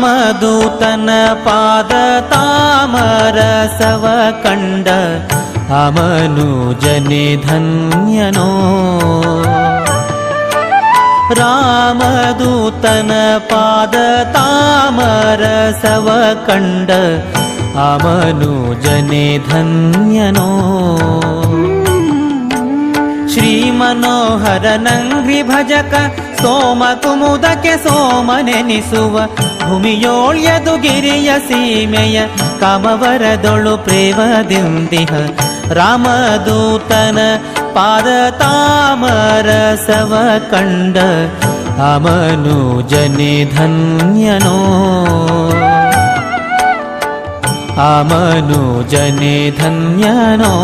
ರಾಮದೂತನ ಪಾದ ತಾಮರಸವ ಕಂಡ ಅಮನುಜನೆ ಧನ್ಯನೋ. ರಾಮದೂತನ ಪಾದ ತಾಮರಸವ ಕಂಡ ಅಮನುಜನೆ ಧನ್ಯನೋ. ಶ್ರೀ ಮನೋಹರ ನಂಗ್ರಿ ಭಜಕ ಸೋಮ ಕುಮುದಕ್ಕೆ ಸೋಮನೆನಿಸುವ ಭೂಮಿಯೋಳ್ಯದು ಗಿರಿಯ ಸೀಮೆಯ ಕಾಮವರದೊಳು ಪ್ರೇಮದಿಂದಿಹ ರಾಮದೂತನ ಪಾದ ತಾಮರಸವ ಕಂಡ ಅಮನುಜನೆ ಧನ್ಯನೋ. ಅಮನುಜನೆ ಧನ್ಯನೋ.